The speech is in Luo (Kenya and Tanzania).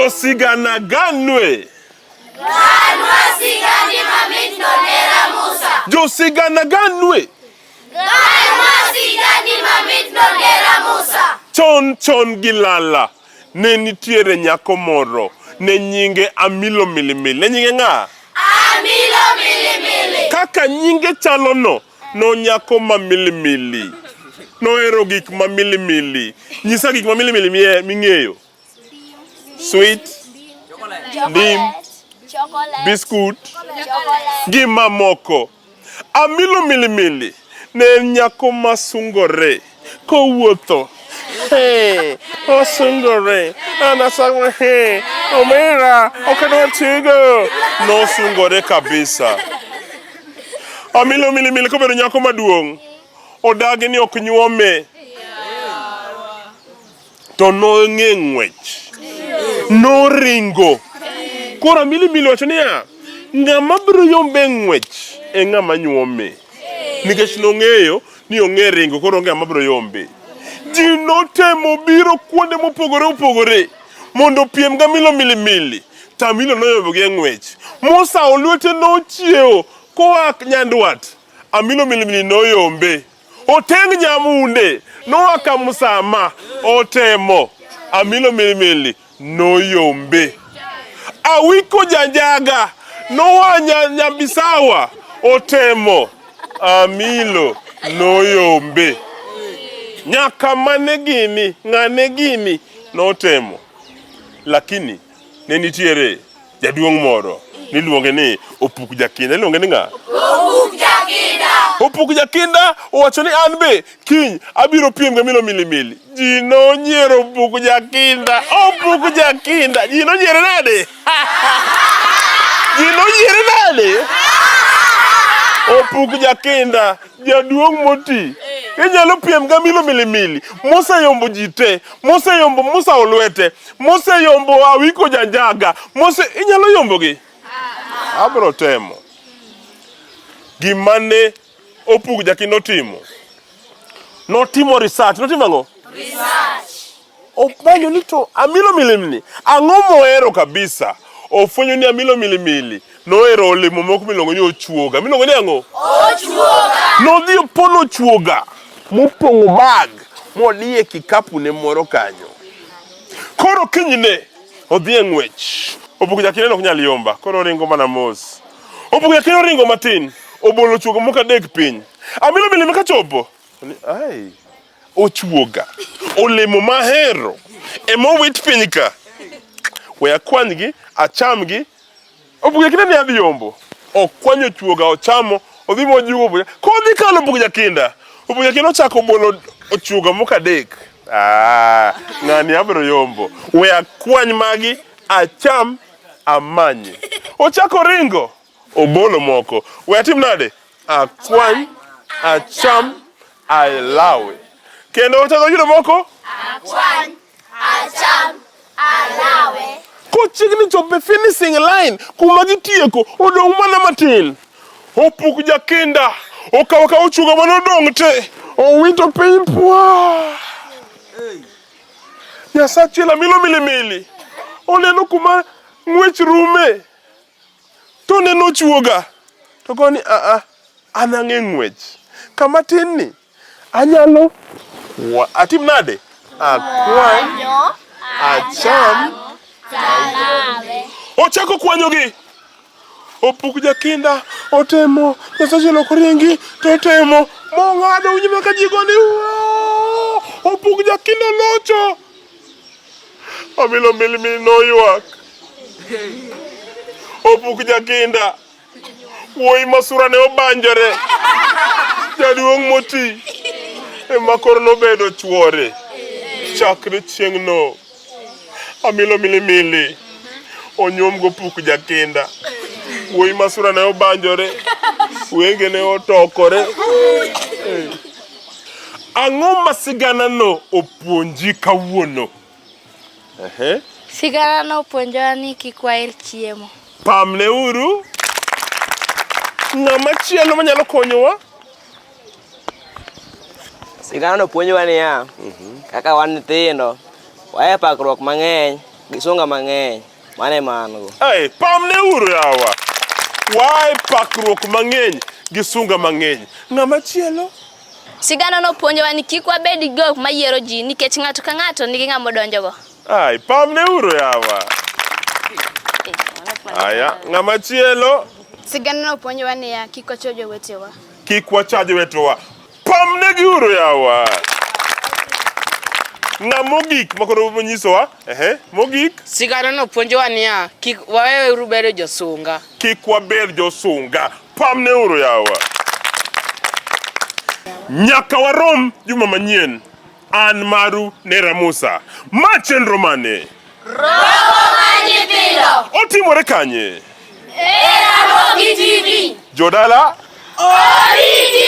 Jo sigana ganwe. Ganwa sigani mamit no Nera Musa. Jo sigana ganwe. Ganwa sigani mamit no Nera Musa. Chon gilala. Ne nitiere nyako moro. Ne nyinge Amilo Milimili. Ne nyinge nga? Amilo Milimili. Kaka nyinge chalo no. No nyako ma Milimili. No ero gik ma Milimili. Nyisa gik ma Milimili ming'eyo. Sweet. Dim. Biscuit. Gima moko. Amilo Milimili. Ne nyako ma sungore. Ko wuotho. Hey, osungore. Anasangwe hey. Omera, okadwa tigo. No sungore kabisa. Amilo Milimili ko bedo nyako maduong'. Odagi ni ok nyuome. To no ng'wech. No ringo. Kora Milimili wacho niya, ng'ama biro yombe ng'wech e ng'ama nyuome. Nikech nong'eyo ni ong'e ringo koro ng'ama biro yombe. Ji notemo biro kuonde mopogore opogore mondo piem ga Amilo Milimili. To Amilo noyombo gi ng'wech. Musa olwete nochiewo koa nyandwat. Amilo Milimili noyombe. Oteng' nyamunde noaka Musama otemo. Amilo Milimili noyombe. Awiko janjaga noa nyabisawa otemo. Amilo noyombe. Nyaka mane gini, ng'ane gini notemo. Lakini ne nitiere jaduong' moro niluonge ni Opuk Jakinda. Niluonge ni ng'a? Opuk Jakinda. Opuk Jakinda owacho ni an be kiny abiro piem ga Amilo Milimili. Ji nonyiero Opuk Jakinda. Opuk Jakinda. Ji nonyiere nade? Ji nonyiere nade? Opuk Jakinda, jaduong' moti. Inyalo piem ga Amilo Milimili. Musa yombo jite. Musa olwete. Musa yombo Awiko janjaga. Inyalo yombo gi? Abro temo. Gimane Opuk Jakinda otimo? Notimo research. Notimo ang'o? Research. Opanyo ni to Amilo Milimili ang'o mohero kabisa. Ofwenyo ni Amilo Milimili nohero olemo moko miluongo ni ochuoga. Miluongo ni ang'o? Ochuoga. Nodhi opono ochuoga mopong'o bag modie kikapu ne moro kanyo. Koro kinyne odhi e ng'wech. Opuk Jakinda ok nyal yomba. Koro ringo mana mos. Opuk Jakinda ringo matin. Obolo ochuoga moko adek piny. Amilo Milimili kachopo. Ai. Ochuoga. Olemo mahero. Emowit piny ka. We akwanygi, achamgi. Opuk Jakinda ni adhi yombo. Okwanyo ochuoga, ochamo, odhi mojugo. Kodhi kalo Opuk Jakinda. Opuk Jakinda ochako bolo ochuoga moko adek. Ng'ani abiro yombo. We akwany magi, acham, amanye. Ochako ringo, obolo moko. We atim nade? Akwany, acham, alawe. Kendo ochako yudo moko? Akwany, acham, alawe. Kochiegni chope finishing line kuma gitieko odong' mana matin. Opuk Jakinda okawo ochuoga manodong' te owito piny pwa. Nyasachiel Amilo Milimili oneno kuma ng'wech rume to neno ochuoga to goni an ang'e ng'wech kama tin ni anyalo atim nade? Akwany, acham, alawe. Ochako kwanyogi. Opuk Jakinda otemo. Nyasachiel ok ringi to otemo. Mong'ado winjo ka ji goni. Opuk Jakinda locho. Amilo Milimili noywak. Opuk Jakinda wuoyi masura ne obanjore. Jaduong' moti ema koro nobedo chuore. Chakre chieng' no Amilo Milimili onyuom go Opuk Jakinda. Wuoyi masura ne obanjore. Wenge ne otokore. Ang'o ma sigana no opuonji kawuono? Sigana no opuonjowa ni kik wail chiemo. Pamne uru. Ng'ama chielo manyalo konyowa? Sigana no puonjowa niya, kaka wan nyithindo, wae pakruok mang'eny, gisunga mang'eny. Mane mango. Hey, pamne uru yawa. Why pakruok mang'eny gisunga mang'eny? Ng'ama chielo? Sigana nopuonjowa ni kik wabed jok mayiero ji nikech ng'ato ka ng'ato nigi ng'ama odonjogo. Ay, pamne uru yawa. Aya, ng'ama chielo? Sigana nopuonjowa ni kik wachojo wetewa. Kik wachajo wetewa. Pamne gi uru yawa. Mogik makoro monyisowa. Mogik. Sigana nopuonjowa ni kik waweuru bedo josunga. Kik wabed josunga. Pamne uru yawa. Nyaka warom juma manyien. An maru Nera Musa. Ma chenro mane? Romo nyithindo. Otimore kanye? Ramogi TV. Jodala. Origi.